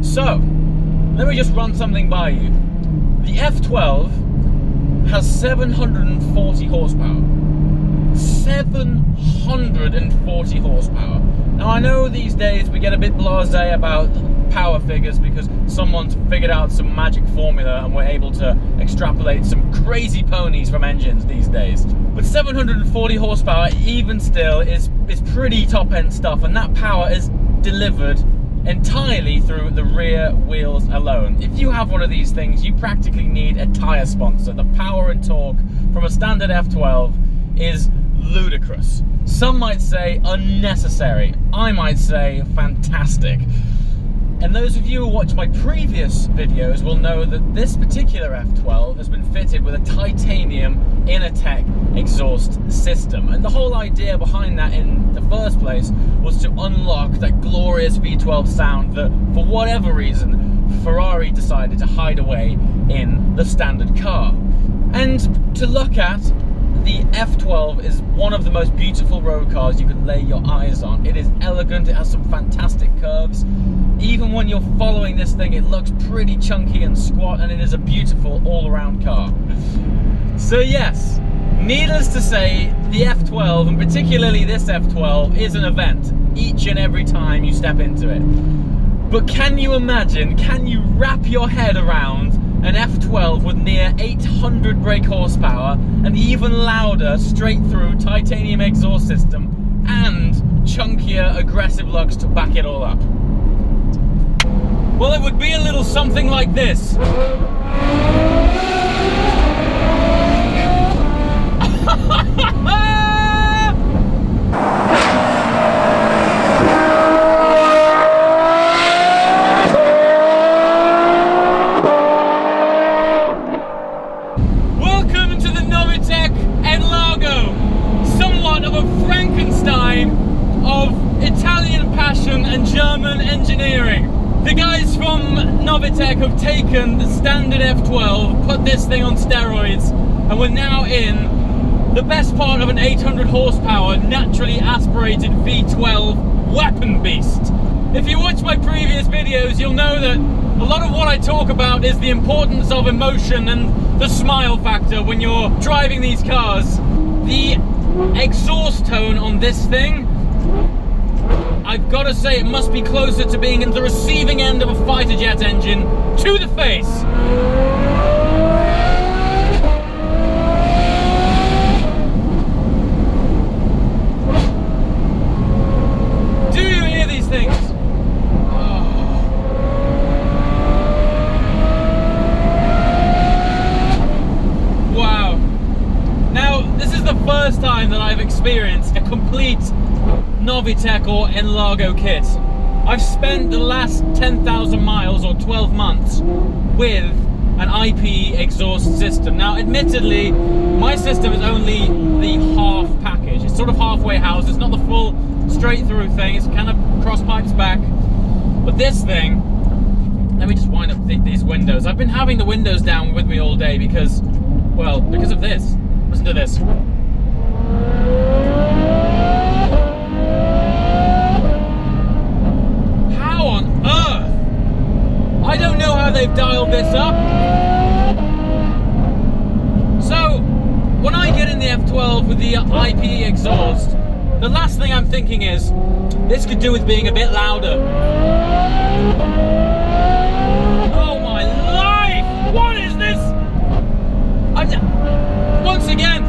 So, let me just run something by you. The F12 has 740 horsepower. 740 horsepower. Now I know these days we get a bit blasé about power figures because someone's figured out some magic formula and we're able to extrapolate some crazy ponies from engines these days. But 740 horsepower, even still, is pretty top-end stuff, and that power is delivered entirely through the rear wheels alone. If you have one of these things, you practically need a tire sponsor. The power and torque from a standard F12 is ludicrous. Some might say unnecessary. I might say fantastic. And those of you who watch my previous videos will know that this particular F12 has been fitted with a titanium Novitec exhaust system. And the whole idea behind that in the first place was to unlock that glorious V12 sound that, for whatever reason, Ferrari decided to hide away in the standard car. And to look at, the F12 is one of the most beautiful road cars you can lay your eyes on. It is elegant, it has some fantastic curves. Even when you're following this thing, it looks pretty chunky and squat, and it is a beautiful all-around car. So yes, needless to say, the F12, and particularly this F12, is an event each and every time you step into it. But can you imagine, can you wrap your head around an F12 with near 800 brake horsepower, and even louder straight through titanium exhaust system, and chunkier aggressive lugs to back it all up? Well, it would be a little something like this. Welcome to the Novitec largo, somewhat of a Frankenstein of Italian passion and German engineering. The guys from Novitec have taken the standard F12, put this thing on steroids, and we're now in the best part of an 800 horsepower naturally aspirated V12 weapon beast. If you watch my previous videos, you'll know that a lot of what I talk about is the importance of emotion and the smile factor when you're driving these cars. The exhaust tone on this thing, I've got to say, it must be closer to being in the receiving end of a fighter jet engine to the face. Do you hear these things? Oh. Wow. Now, this is the first time that I've experienced a complete Novitec or largo kit. I've spent the last 10,000 miles or 12 months with an IP exhaust system. Now, admittedly, my system is only the half package. It's sort of halfway housed. It's not the full straight through thing. It's kind of cross pipes back. But this thing, let me just wind up these windows. I've been having the windows down with me all day because, well, because of this. Listen to this. I don't know how they've dialed this up. So, when I get in the F12 with the IP exhaust, the last thing I'm thinking is, this could do with being a bit louder. Oh my life! What is this? Once again,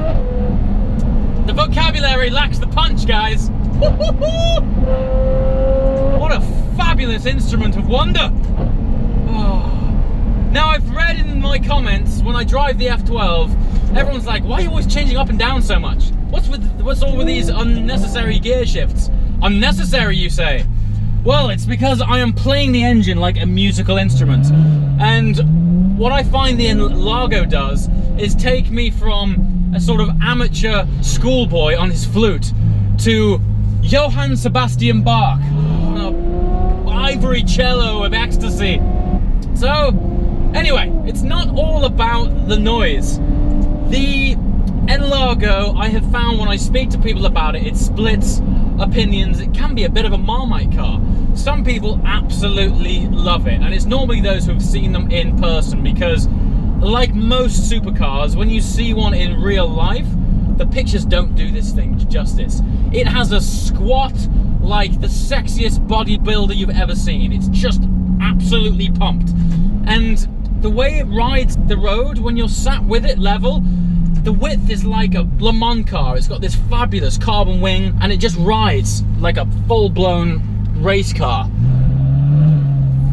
the vocabulary lacks the punch, guys. What a fabulous instrument of wonder. Now, I've read in my comments when I drive the F12, everyone's like, why are you always changing up and down so much? What's all with these unnecessary gear shifts? Unnecessary, you say? Well, it's because I am playing the engine like a musical instrument. And what I find the largo does is take me from a sort of amateur schoolboy on his flute to Johann Sebastian Bach, ivory cello of ecstasy. So, anyway, it's not all about the noise. The largo, I have found when I speak to people about it, it splits opinions. It can be a bit of a Marmite car. some people absolutely love it, and it's normally those who have seen them in person, because like most supercars, when you see one in real life, the pictures don't do this thing justice. It has a squat like the sexiest bodybuilder you've ever seen. It's just absolutely pumped. And the way it rides the road, when you're sat with it level, the width is like a Le Mans car. It's got this fabulous carbon wing, and it just rides like a full-blown race car.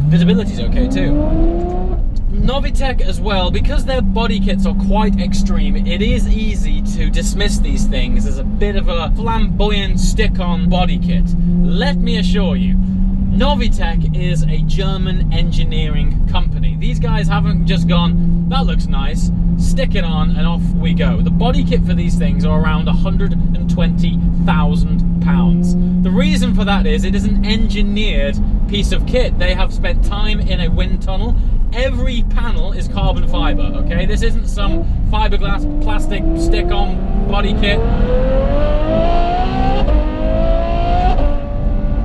Visibility's okay too. Novitec as well, because their body kits are quite extreme, it is easy to dismiss these things as a bit of a flamboyant stick-on body kit. Let me assure you, Novitec is a German engineering company. These guys haven't just gone, that looks nice, stick it on and off we go. The body kit for these things are around £120,000. The reason for that is it is an engineered piece of kit. They have spent time in a wind tunnel. Every panel is carbon fiber, okay? This isn't some fiberglass plastic stick-on body kit.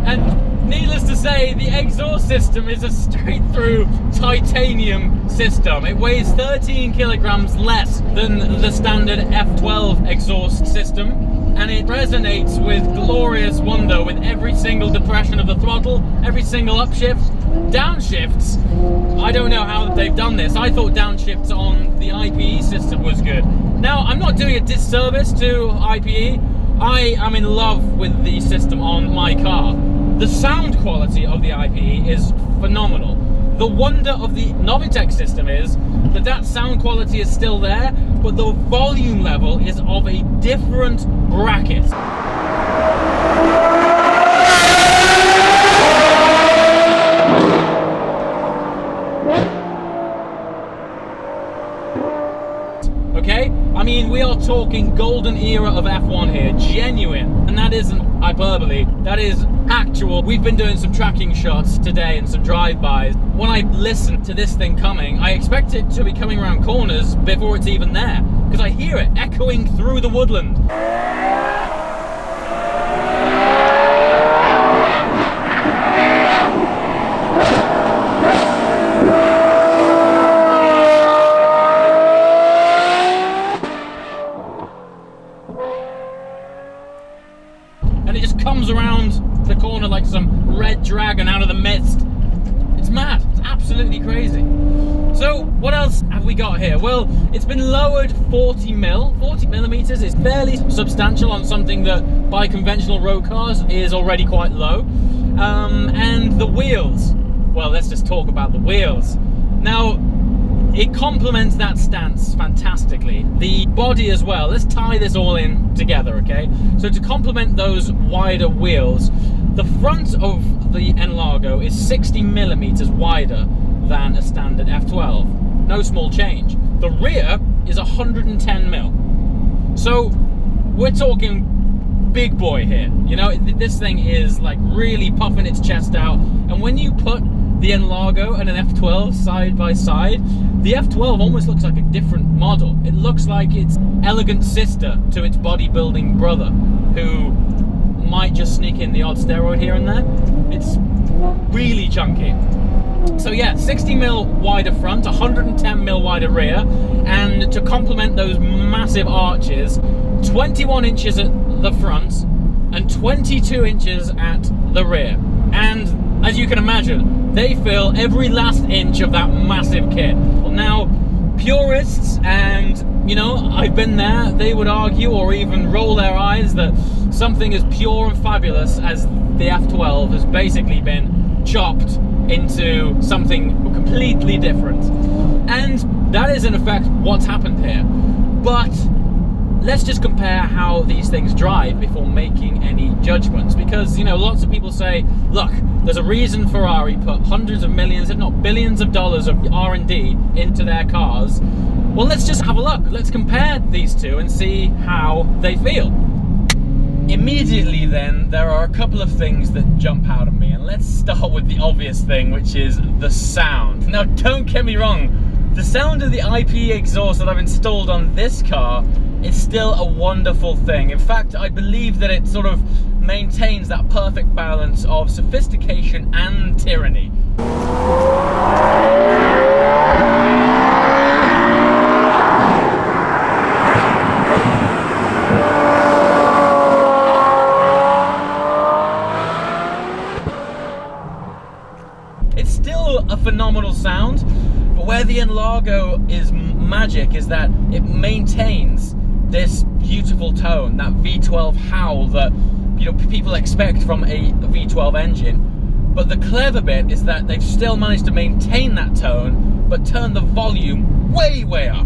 And needless to say, the exhaust system is a straight-through titanium system. It weighs 13 kilograms less than the standard F12 exhaust system, and it resonates with glorious wonder with every single depression of the throttle, every single upshift. Downshifts, I don't know how they've done this. I thought downshifts on the IPE system was good. Now, I'm not doing a disservice to IPE. I am in love with the system on my car. The sound quality of the IPE is phenomenal. The wonder of the Novitec system is that that sound quality is still there, but the volume level is of a different bracket. Okay? I mean, we are talking golden era of F1 here, genuine. And that isn't hyperbole, that is actual. We've been doing some tracking shots today and some drive-bys. When I listen to this thing coming, I expect it to be coming around corners before it's even there, because I hear it echoing through the woodland. And it just comes around the corner like some red dragon out of the mist. It's mad. It's absolutely crazy. So what else have we got here? Well, it's been lowered 40 millimeters is fairly substantial on something that by conventional road cars is already quite low. And the wheels. Well, let's just talk about the wheels. Now, it complements that stance fantastically. The body as well. Let's tie this all in together, okay? So to complement those wider wheels, the front of the Largo is 60 millimeters wider than a standard F12. No small change. The rear is 110 mil. So we're talking big boy here. You know, this thing is like really puffing its chest out. And when you put the Largo and an F12 side by side, the F12 almost looks like a different model. It looks like its elegant sister to its bodybuilding brother, who might just sneak in the odd steroid here and there. It's really chunky. So yeah, 60 mil wider front, 110 mil wider rear, and to complement those massive arches, 21 inches at the front and 22 inches at the rear. And as you can imagine, they fill every last inch of that massive kit. Well, now, purists, and you know, I've been there, they would argue or even roll their eyes that something as pure and fabulous as the F12 has basically been chopped into something completely different. And that is in effect what's happened here. But let's just compare how these things drive before making any judgments, because, you know, lots of people say, look, there's a reason Ferrari put hundreds of millions, if not billions of dollars of R&D into their cars. Well, let's just have a look. Let's compare these two and see how they feel. Immediately then, there are a couple of things that jump out at me, and let's start with the obvious thing, which is the sound. Now, don't get me wrong, the sound of the IPE exhaust that I've installed on this car is still a wonderful thing. In fact, I believe that it sort of maintains that perfect balance of sophistication and tyranny. It's still a phenomenal sound, but where the Largo is magic is that it maintains this beautiful tone, that V12 howl that, you know, people expect from a V12 engine. But the clever bit is that they've still managed to maintain that tone, but turn the volume way, way up.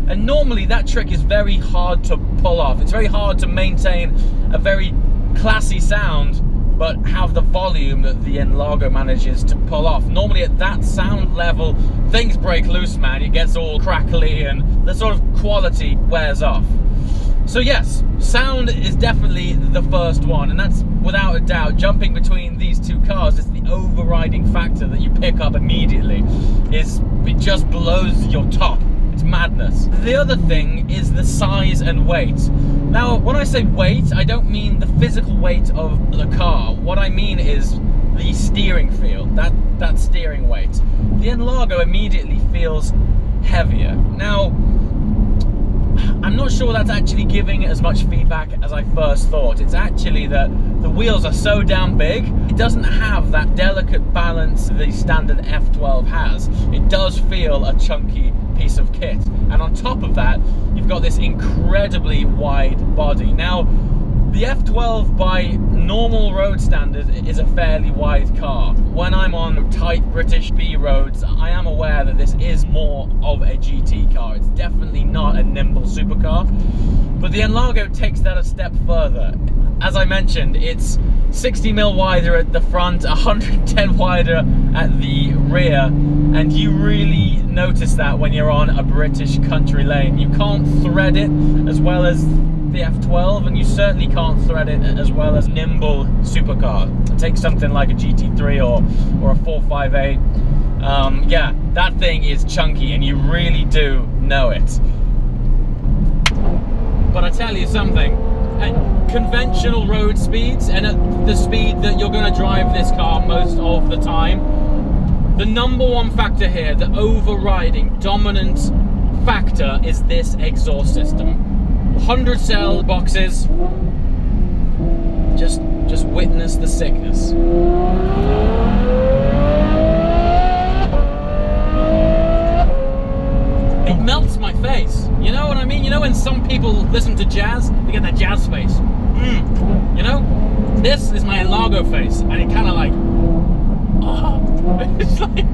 And normally that trick is very hard to pull off. It's very hard to maintain a very classy sound, but have the volume that the Largo manages to pull off. Normally at that sound level, things break loose, man. It gets all crackly and the sort of quality wears off. So yes, sound is definitely the first one, and that's without a doubt. Jumping between these two cars is the overriding factor that you pick up immediately. It just blows your top. It's madness. The other thing is the size and weight. Now, when I say weight, I don't mean the physical weight of the car. What I mean is the steering feel, that steering weight. The Largo immediately feels heavier. Now, I'm not sure that's actually giving as much feedback as I first thought. It's actually that the wheels are so damn big, it doesn't have that delicate balance the standard F12 has. It does feel a chunky piece of kit. And on top of that, you've got this incredibly wide body. Now, the F12 by normal road standard is a fairly wide car. When I'm on tight British B roads, I am aware that this is more of a GT car. It's definitely not a nimble supercar. But the Largo takes that a step further. As I mentioned, it's 60mm wider at the front, 110 wider at the rear, and you really notice that when you're on a British country lane. You can't thread it as well as the F12, and you certainly can't thread it as well as nimble supercar. Take something like a GT3 or a 458. Yeah, that thing is chunky, and you really do know it. But I tell you something, at conventional road speeds and at the speed that you're going to drive this car most of the time, the number one factor here, the overriding dominant factor, is this exhaust system. 100 cell boxes, just witness the sickness. It melts my face, you know what I mean? You know when some people listen to jazz, they get that jazz face. You know? This is my Largo face, and it kind of like, oh. It's like,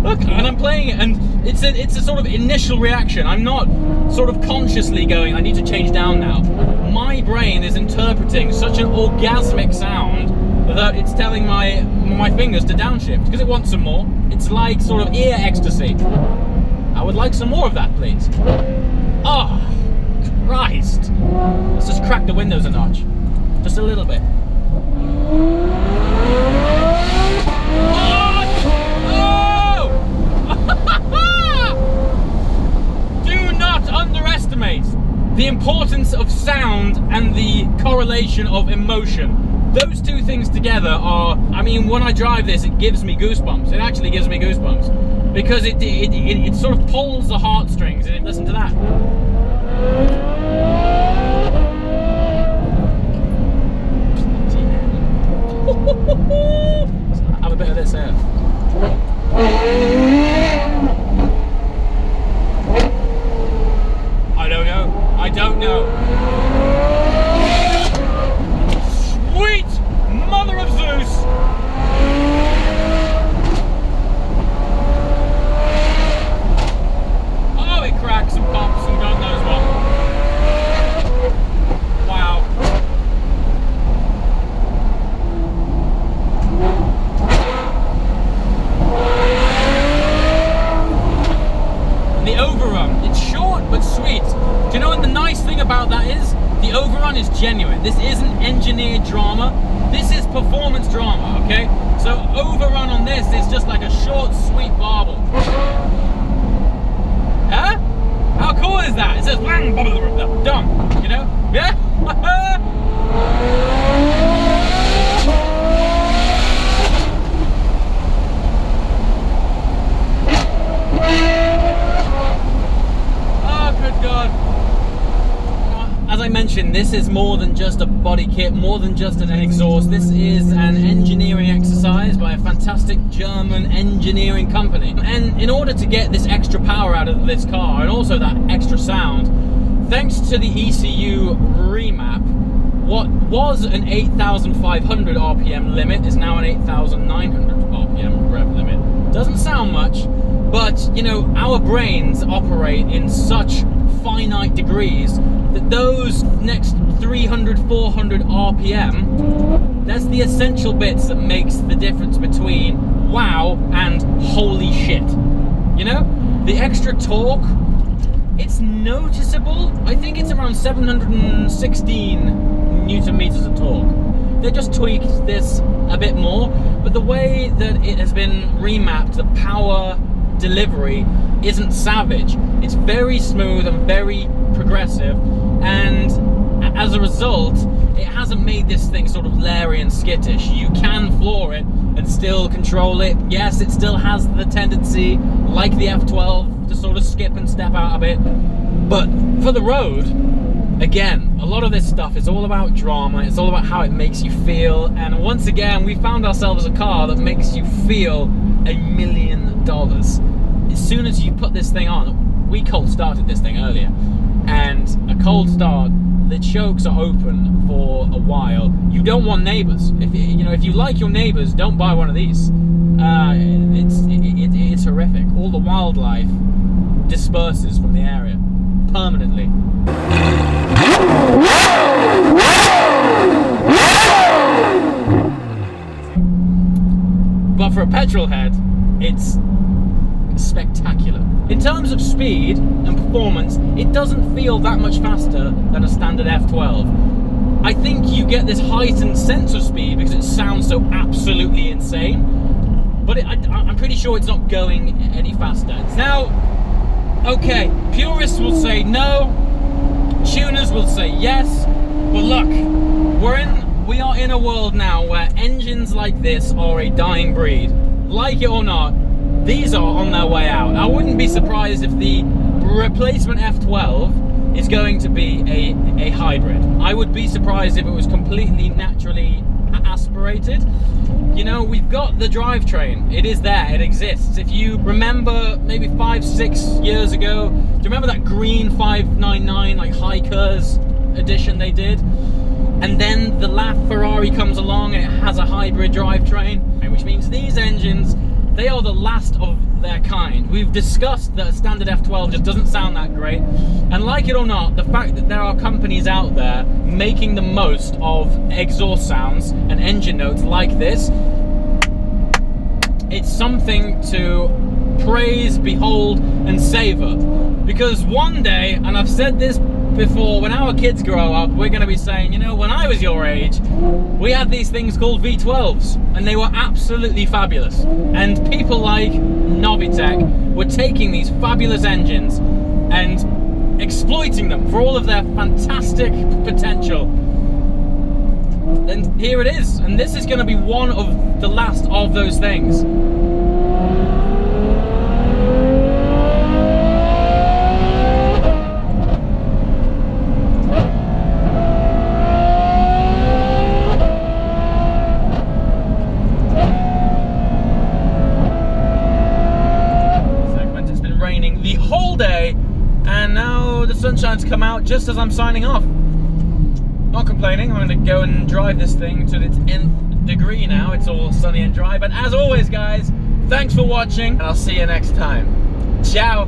look, and I'm playing it, and it's a sort of initial reaction. I'm not sort of consciously going, I need to change down now. My brain is interpreting such an orgasmic sound that it's telling my fingers to downshift, because it wants some more. It's like sort of ear ecstasy. I would like some more of that, please. Oh, Christ. Let's just crack the windows a notch. Just a little bit. Underestimate the importance of sound and the correlation of emotion. Those two things together are, I mean, when I drive this, it gives me goosebumps. It actually gives me goosebumps because it sort of pulls the heartstrings. And listen to that. Let's have a bit of this here. I don't know. Sweet mother of Zeus! Oh, it cracks and pops and God knows what. This isn't engineered drama. This is performance drama, okay? So overrun on this is just like a short, sweet barble. Huh? How cool is that? It says bang, done, you know? Yeah? Oh, good God. As I mentioned, this is more than just a body kit, more than just an exhaust. This is an engineering exercise by a fantastic German engineering company. And in order to get this extra power out of this car, and also that extra sound, thanks to the ECU remap, what was an 8,500 RPM limit is now an 8,900 RPM rev limit. Doesn't sound much, but you know, our brains operate in such finite degrees that those next 300, 400 RPM, that's the essential bits that makes the difference between wow and holy shit. You know, the extra torque, it's noticeable. I think it's around 716 Newton meters of torque. They just tweaked this a bit more, but the way that it has been remapped, the power delivery isn't savage. It's very smooth and very progressive, and as a result, it hasn't made this thing sort of leery and skittish. You can floor it and still control it. Yes, it still has the tendency, like the F12, to sort of skip and step out a bit, but for the road, again, a lot of this stuff is all about drama. It's all about how it makes you feel, and once again, we found ourselves a car that makes you feel $1 million. As soon as you put this thing on, we cold started this thing earlier, and a cold start, the chokes are open for a while. You don't want neighbors. If you like your neighbors, don't buy one of these. It's horrific. All the wildlife disperses from the area permanently. But for a petrol head, it's spectacular. In terms of speed and performance, it doesn't feel that much faster than a standard F12. I think you get this heightened sense of speed because it sounds so absolutely insane, but I'm pretty sure it's not going any faster. Now, okay, purists will say no, tuners will say yes, but look, we are in a world now where engines like this are a dying breed. Like it or not, these are on their way out. I wouldn't be surprised if the replacement F12 is going to be a hybrid. I would be surprised if it was completely naturally aspirated. You know, we've got the drivetrain. It is there, it exists. If you remember maybe 5-6 years ago, do you remember that green 599 like hikers edition they did? And then the Ferrari comes along and it has a hybrid drivetrain, which means these engines, they are the last of their kind. We've discussed that a standard F12 just doesn't sound that great, and like it or not, the fact that there are companies out there making the most of exhaust sounds and engine notes like this, it's something to praise, behold, and savor. Because one day, and I've said this before, when our kids grow up, we're going to be saying, you know, when I was your age, we had these things called V12s, and they were absolutely fabulous. And people like Novitec were taking these fabulous engines and exploiting them for all of their fantastic potential. And here it is, and this is going to be one of the last of those things. Day, and now the sunshine's come out just as I'm signing off. Not complaining. I'm going to go and drive this thing to its nth degree now. It's all sunny and dry, but as always guys, thanks for watching, and I'll see you next time. Ciao.